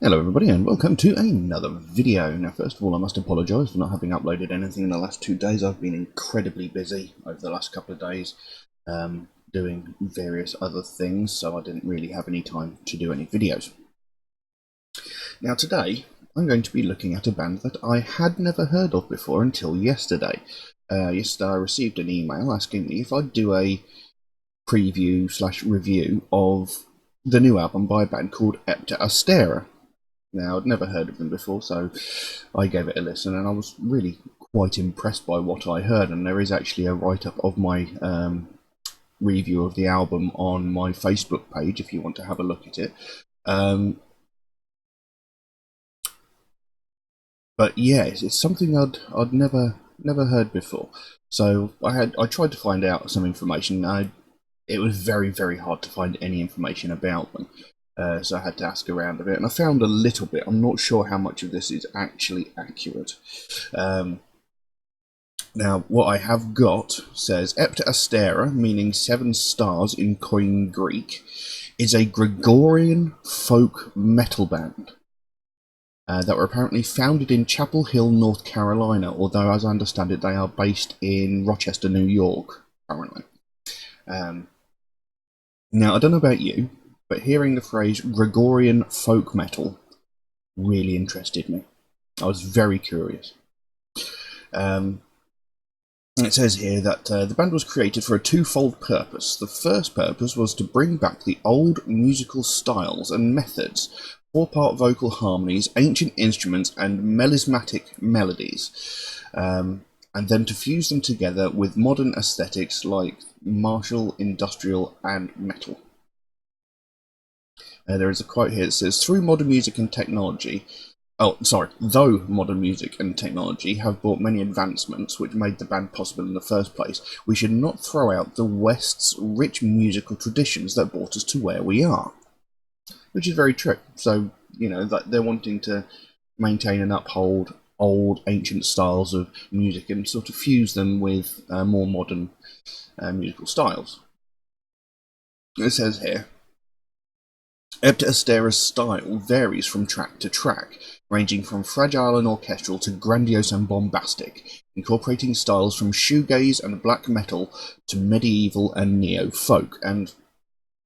Hello everybody and welcome to another video. Now first of all I must apologise for not having uploaded anything in the last 2 days. I've been incredibly busy over the last couple of days doing various other things, so I didn't really have any time to do any videos. Now today I'm going to be looking at a band that I had never heard of before until yesterday. Yesterday I received an email asking me if I'd do a preview/review of the new album by a band called Epta Astera. Now, I'd never heard of them before, so I gave it a listen, and I was really quite impressed by what I heard, and there is actually a write-up of my review of the album on my Facebook page, if you want to have a look at it. But yeah, it's something I'd never heard before, so I tried to find out some information. It was very, very hard to find any information about them. So I had to ask around a bit, and I found a little bit. I'm not sure how much of this is actually accurate. Now, what I have got says, Epta Astera, meaning 7 stars in Koine Greek, is a Gregorian folk metal band that were apparently founded in Chapel Hill, North Carolina, although, as I understand it, they are based in Rochester, New York, currently. Now, I don't know about you, but hearing the phrase Gregorian folk metal really interested me. I was very curious. It says here that the band was created for a twofold purpose. The first purpose was to bring back the old musical styles and methods, 4-part vocal harmonies, ancient instruments, and melismatic melodies, and then to fuse them together with modern aesthetics like martial, industrial, and metal. There is a quote here that says, though modern music and technology have brought many advancements which made the band possible in the first place, we should not throw out the West's rich musical traditions that brought us to where we are. Which is very true. So, you know, that they're wanting to maintain and uphold old, ancient styles of music and sort of fuse them with more modern musical styles. It says here, Epta Astera's style varies from track to track, ranging from fragile and orchestral to grandiose and bombastic, incorporating styles from shoegaze and black metal to medieval and neo-folk. And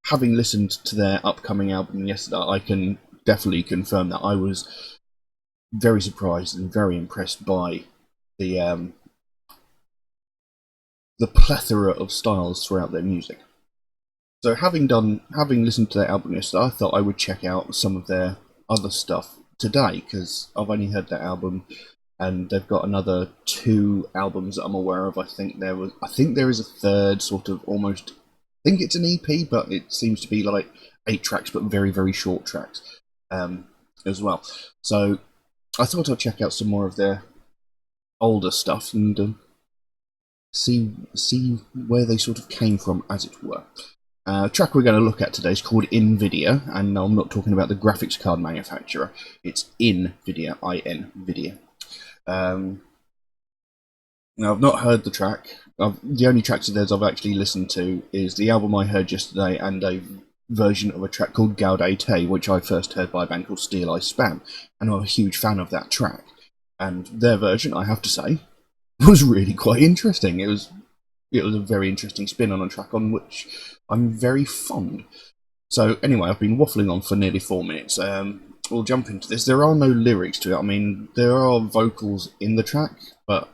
having listened to their upcoming album yesterday, I can definitely confirm that I was very surprised and very impressed by the plethora of styles throughout their music. So having listened to their album yesterday, I thought I would check out some of their other stuff today, because I've only heard that album, and they've got another 2 albums that I'm aware of. I think there is a third sort of almost, I think it's an EP, but it seems to be like 8 tracks, but very, very short tracks as well. So I thought I'd check out some more of their older stuff and see where they sort of came from, as it were. Track we're going to look at today is called Invidia, and I'm not talking about the graphics card manufacturer. It's Invidia, I-N-Vidia. Now, I've not heard the track. The only tracks of theirs I've actually listened to is the album I heard yesterday and a version of a track called Gaudete, which I first heard by a band called Steel Eye Spam, and I'm a huge fan of that track. And their version, I have to say, was really quite interesting. It was a very interesting spin on a track on which I'm very fond. So anyway, I've been waffling on for nearly 4 minutes. We'll jump into this. There are no lyrics to it. I mean, there are vocals in the track, but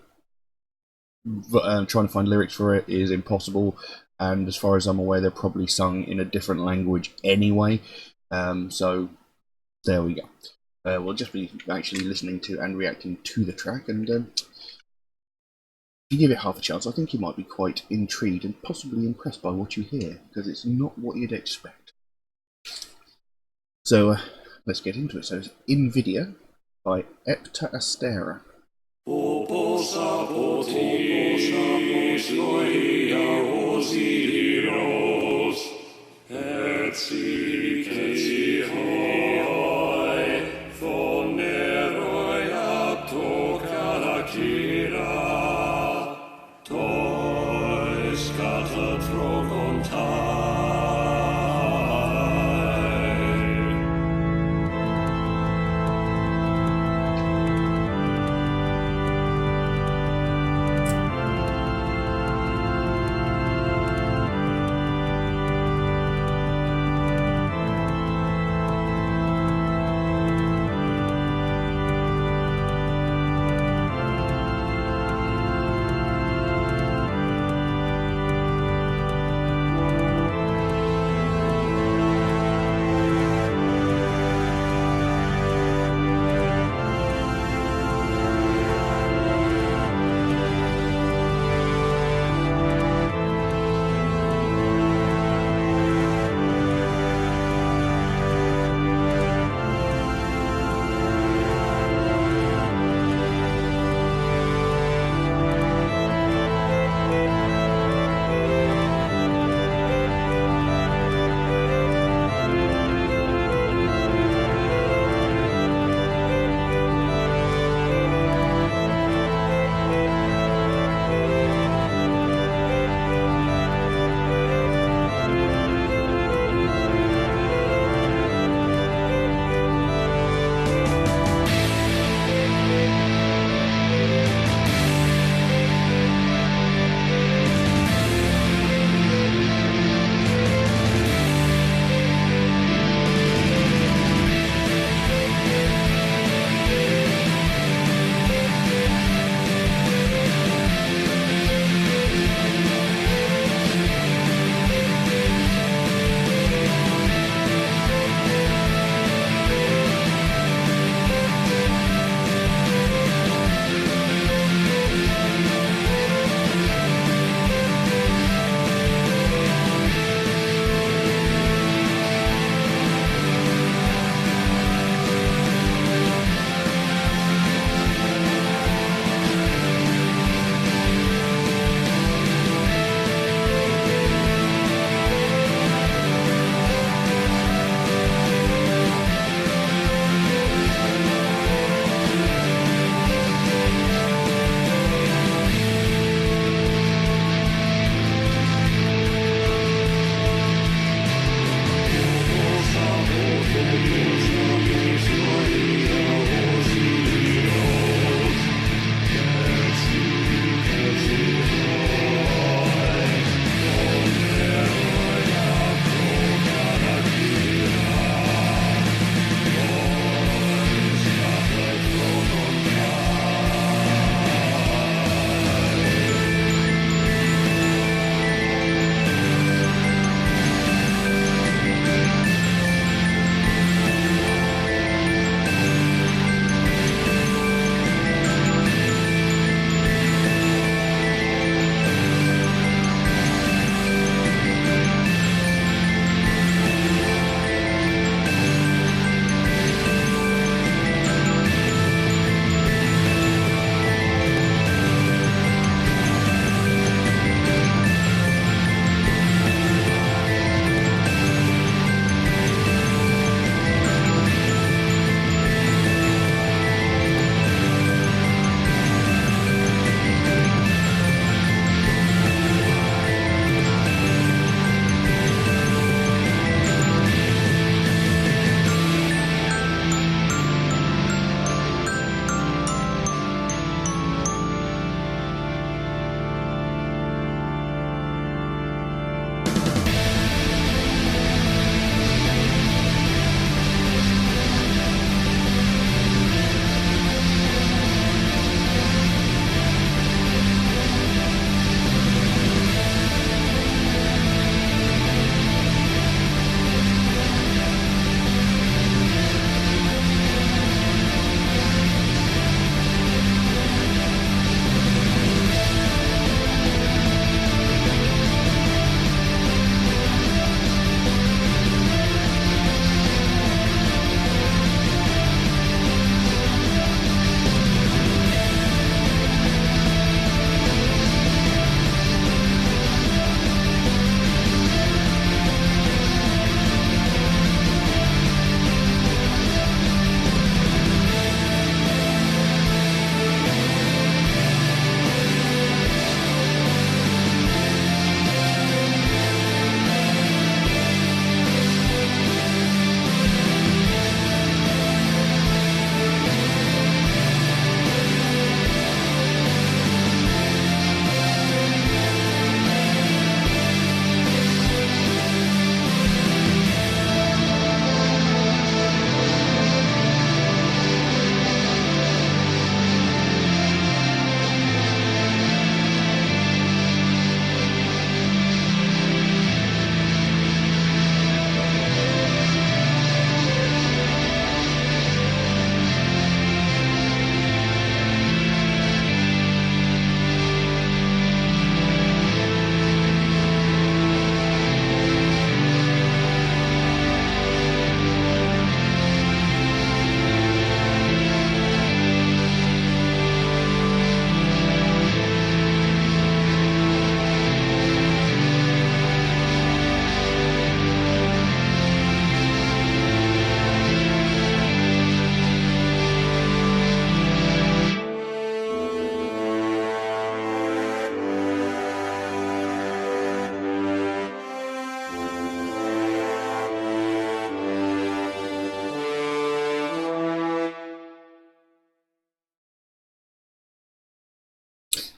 trying to find lyrics for it is impossible. And as far as I'm aware, they're probably sung in a different language anyway. So there we go. We'll just be actually listening to and reacting to the track, and if you give it half a chance, I think you might be quite intrigued and possibly impressed by what you hear, because it's not what you'd expect. So let's get into it. So it's Invidia by Epta Astera.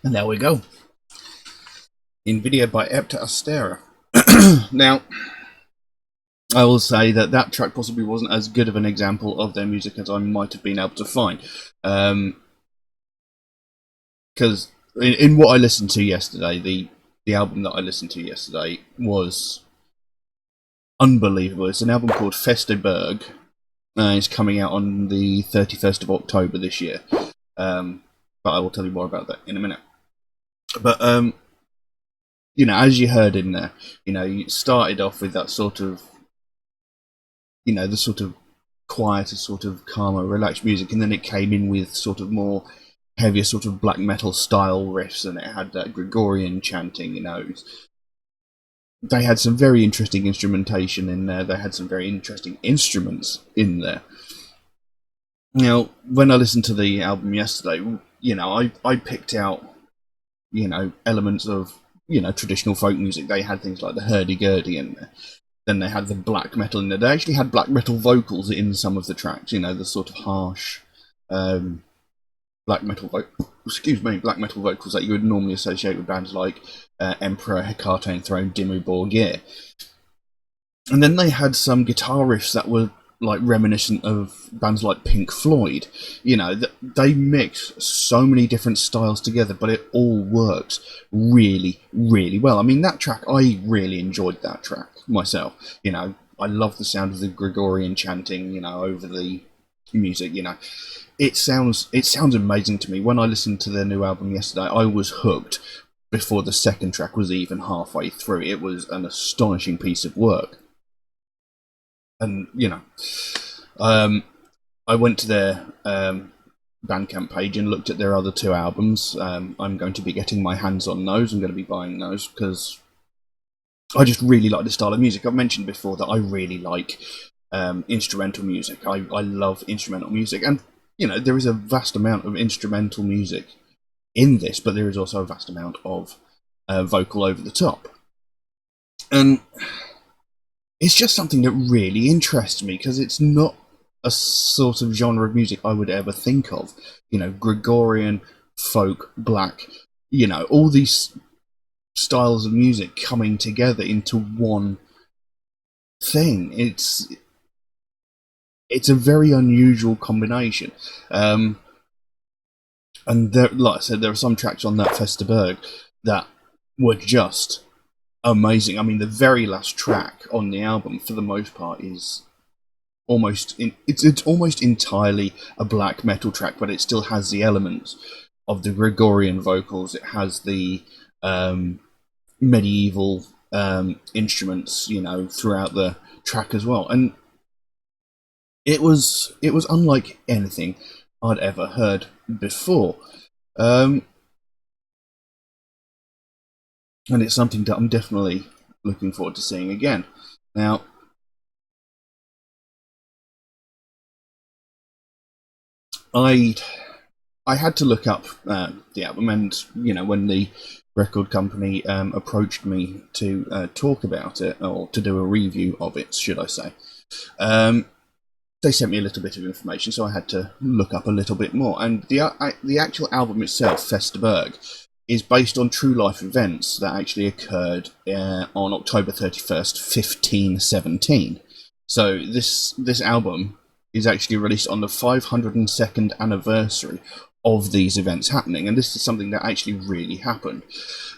And there we go. Invidia by Epta Astera. Now, I will say that that track possibly wasn't as good of an example of their music as I might have been able to find. Because in what I listened to yesterday, the album that I listened to yesterday was unbelievable. It's an album called Feste Burg. It's coming out on the 31st of October this year. But I will tell you more about that in a minute. But you know, as you heard in there, you know, you started off with that sort of, you know, the sort of quieter, sort of calmer, relaxed music, and then it came in with sort of more heavier, sort of black metal style riffs, and it had that Gregorian chanting. You know, they had some very interesting instrumentation in there. They had some very interesting instruments in there. Now, when I listened to the album yesterday, you know, I picked out, you know, elements of, you know, traditional folk music. They had things like the hurdy-gurdy in there. Then they had the black metal in there. They actually had black metal vocals in some of the tracks, you know, the sort of harsh black metal vocals that you would normally associate with bands like Emperor, Hecate and Throne, Dimmu Borgir. And then they had some guitar riffs that were like reminiscent of bands like Pink Floyd. You know, they mix so many different styles together, but it all works really, really well. I mean, that track, I really enjoyed that track myself. You know, I love the sound of the Gregorian chanting, you know, over the music. You know, it sounds amazing to me. When I listened to their new album yesterday, I was hooked before the second track was even halfway through. It was an astonishing piece of work. And, you know, I went to their Bandcamp page and looked at their other two albums. I'm going to be getting my hands on those. I'm going to be buying those because I just really like the style of music. I've mentioned before that I really like instrumental music. I love instrumental music. And, you know, there is a vast amount of instrumental music in this, but there is also a vast amount of vocal over the top. And it's just something that really interests me because it's not a sort of genre of music I would ever think of. You know, Gregorian, folk, black, you know, all these styles of music coming together into one thing. It's a very unusual combination. And there, like I said, there are some tracks on that Feste Burg that were just amazing. I mean, the very last track on the album, for the most part, is it's almost entirely a black metal track, but it still has the elements of the Gregorian vocals. It has the medieval instruments, you know, throughout the track as well, and it was unlike anything I'd ever heard before. And it's something that I'm definitely looking forward to seeing again. Now, I had to look up the album, and you know, when the record company approached me to talk about it, or to do a review of it, should I say, they sent me a little bit of information, so I had to look up a little bit more. And the actual album itself, Feste Burg, is based on true life events that actually occurred on October 31st, 1517. So this album is actually released on the 502nd anniversary of these events happening, and this is something that actually really happened.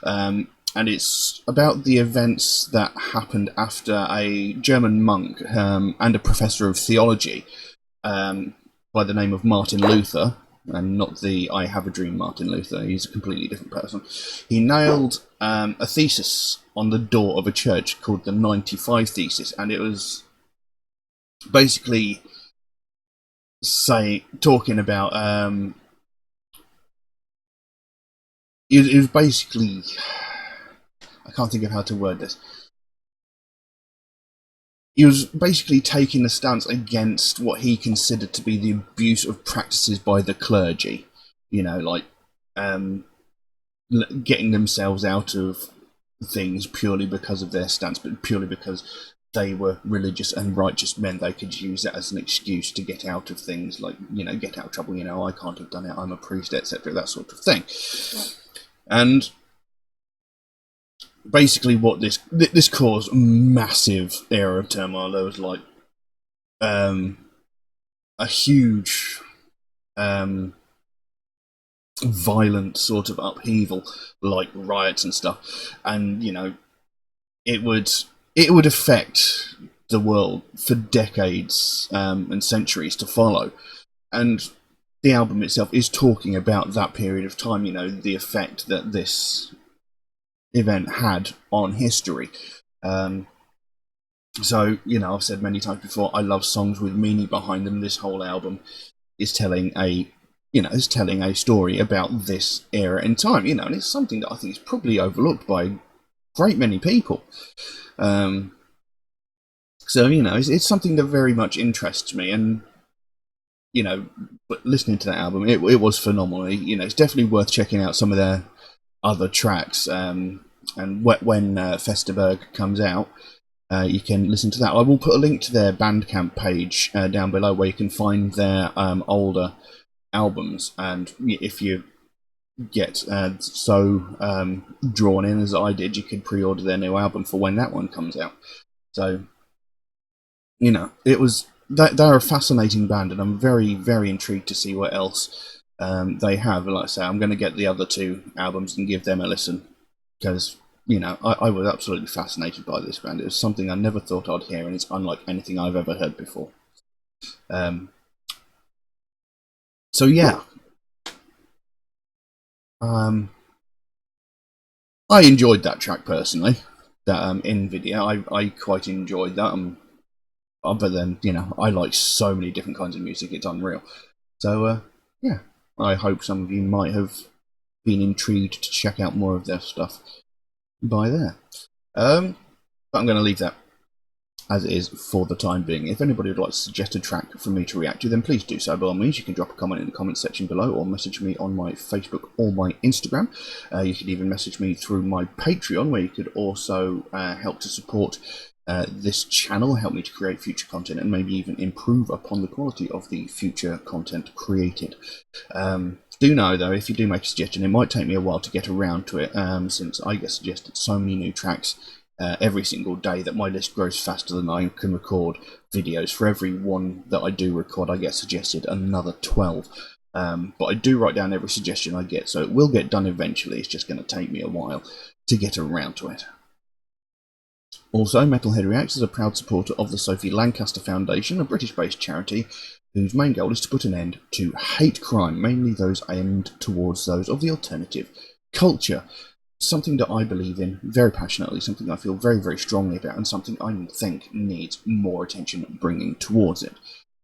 And it's about the events that happened after a German monk and a professor of theology by the name of Martin Luther, and not the I Have a Dream Martin Luther, he's a completely different person. He nailed a thesis on the door of a church called the 95 Thesis, and it was basically talking about it was basically, I can't think of how to word this. He was basically taking a stance against what he considered to be the abuse of practices by the clergy. You know, like getting themselves out of things purely because of their stance, but purely because they were religious and righteous men. They could use that as an excuse to get out of things, like, you know, get out of trouble. You know, I can't have done it, I'm a priest, etc., that sort of thing. And basically, what this caused massive era of turmoil. There was like a huge violent sort of upheaval, like riots and stuff, and it would it would affect the world for decades and centuries to follow. And the album itself is talking about that period of time, the effect that this event had on history. Um, I've said many times before, I love songs with meaning behind them. This whole album is telling a story about this era in time, and it's something that I think is probably overlooked by a great many people. It's something that very much interests me, and but listening to that album, it was phenomenal. It's definitely worth checking out some of their other tracks. And when Feste Burg comes out, you can listen to that. I will put a link to their Bandcamp page down below where you can find their older albums. And if you get so drawn in as I did, you could pre-order their new album for when that one comes out. So, it was they're a fascinating band, and I'm very, very intrigued to see what else they have. Like I say, I'm going to get the other two albums and give them a listen, because I was absolutely fascinated by this band. It was something I never thought I'd hear, and it's unlike anything I've ever heard before. So yeah, I enjoyed that track personally. That Invidia, I quite enjoyed that. But then I like so many different kinds of music; it's unreal. So yeah, I hope some of you might have been intrigued to check out more of their stuff by there. But I'm going to leave that as it is for the time being. If anybody would like to suggest a track for me to react to, then please do so. By all means, you can drop a comment in the comment section below, or message me on my Facebook or my Instagram. You can even message me through my Patreon, where you could also help to support this channel, help me to create future content, and maybe even improve upon the quality of the future content created. Do know, though, if you do make a suggestion, it might take me a while to get around to it, since I get suggested so many new tracks every single day that my list grows faster than I can record videos. For every one that I do record, I get suggested another 12. But I do write down every suggestion I get, so it will get done eventually. It's just going to take me a while to get around to it. Also, Metalhead Reacts is a proud supporter of the Sophie Lancaster Foundation, a British-based charity whose main goal is to put an end to hate crime, mainly those aimed towards those of the alternative culture. Something that I believe in very passionately, something I feel very, very strongly about, and something I think needs more attention bringing towards it.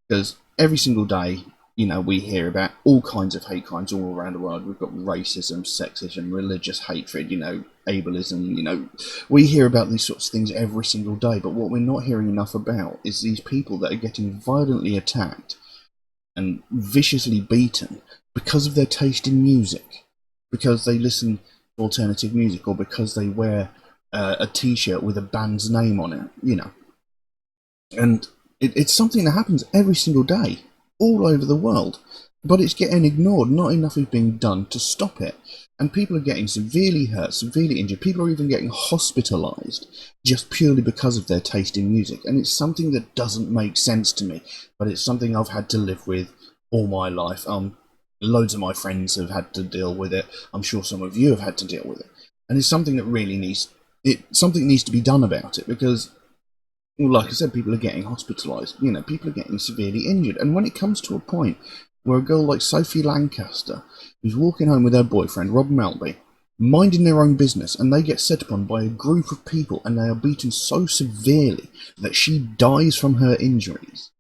Because every single day, we hear about all kinds of hate crimes all around the world. We've got racism, sexism, religious hatred, ableism, we hear about these sorts of things every single day, but what we're not hearing enough about is these people that are getting violently attacked and viciously beaten because of their taste in music, because they listen to alternative music, or because they wear a t-shirt with a band's name on it, And it's something that happens every single day, all over the world, but it's getting ignored. Not enough is being done to stop it. And people are getting severely hurt, severely injured. People are even getting hospitalised just purely because of their taste in music. And it's something that doesn't make sense to me, but it's something I've had to live with all my life. Loads of my friends have had to deal with it. I'm sure some of you have had to deal with it. And it's something that really needs to be done about it, because, like I said, people are getting hospitalised. People are getting severely injured. And when it comes to a point where a girl like Sophie Lancaster, who's walking home with her boyfriend, Rob Melby, minding their own business, and they get set upon by a group of people, and they are beaten so severely that she dies from her injuries,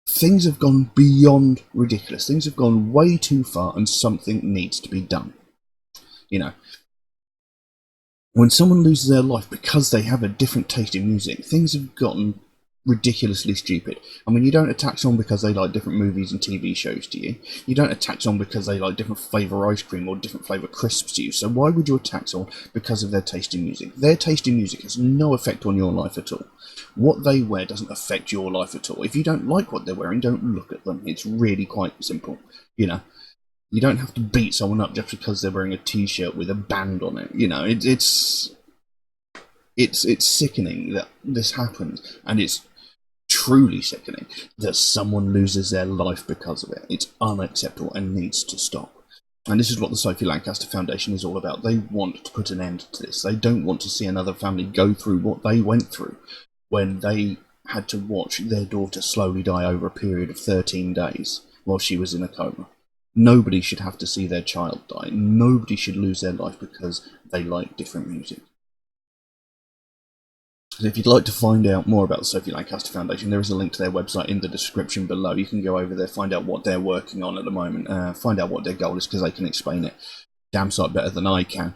things have gone beyond ridiculous. Things have gone way too far, and something needs to be done. When someone loses their life because they have a different taste in music, things have gotten ridiculously stupid. I mean, you don't attack someone because they like different movies and TV shows to you. You don't attack someone because they like different flavour ice cream or different flavour crisps to you. So why would you attack someone because of their taste in music? Their taste in music has no effect on your life at all. What they wear doesn't affect your life at all. If you don't like what they're wearing, don't look at them. It's really quite simple, You don't have to beat someone up just because they're wearing a T-shirt with a band on it. You know, it's sickening that this happens, and it's truly sickening that someone loses their life because of it. It's unacceptable and needs to stop. And this is what the Sophie Lancaster Foundation is all about. They want to put an end to this. They don't want to see another family go through what they went through when they had to watch their daughter slowly die over a period of 13 days while she was in a coma. Nobody should have to see their child die. Nobody should lose their life because they like different music. If you'd like to find out more about the Sophie Lancaster Foundation, there is a link to their website in the description below. You can go over there, find out what they're working on at the moment, find out what their goal is, because they can explain it damn sight better than I can.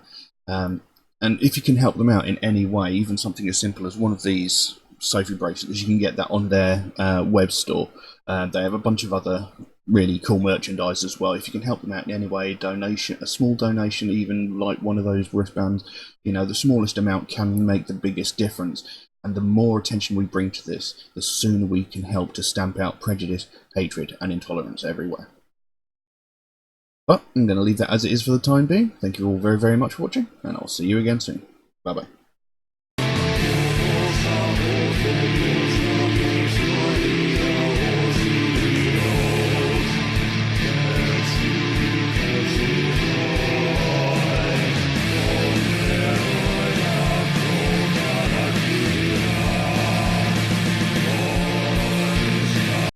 And if you can help them out in any way, even something as simple as one of these Sophie bracelets, you can get that on their web store. They have a bunch of other really cool merchandise as well. If you can help them out in any way, a small donation, even like one of those wristbands, you know, the smallest amount can make the biggest difference. And the more attention we bring to this, the sooner we can help to stamp out prejudice, hatred, and intolerance everywhere. But I'm going to leave that as it is for the time being. Thank you all very, very much for watching, and I'll see you again soon. Bye bye.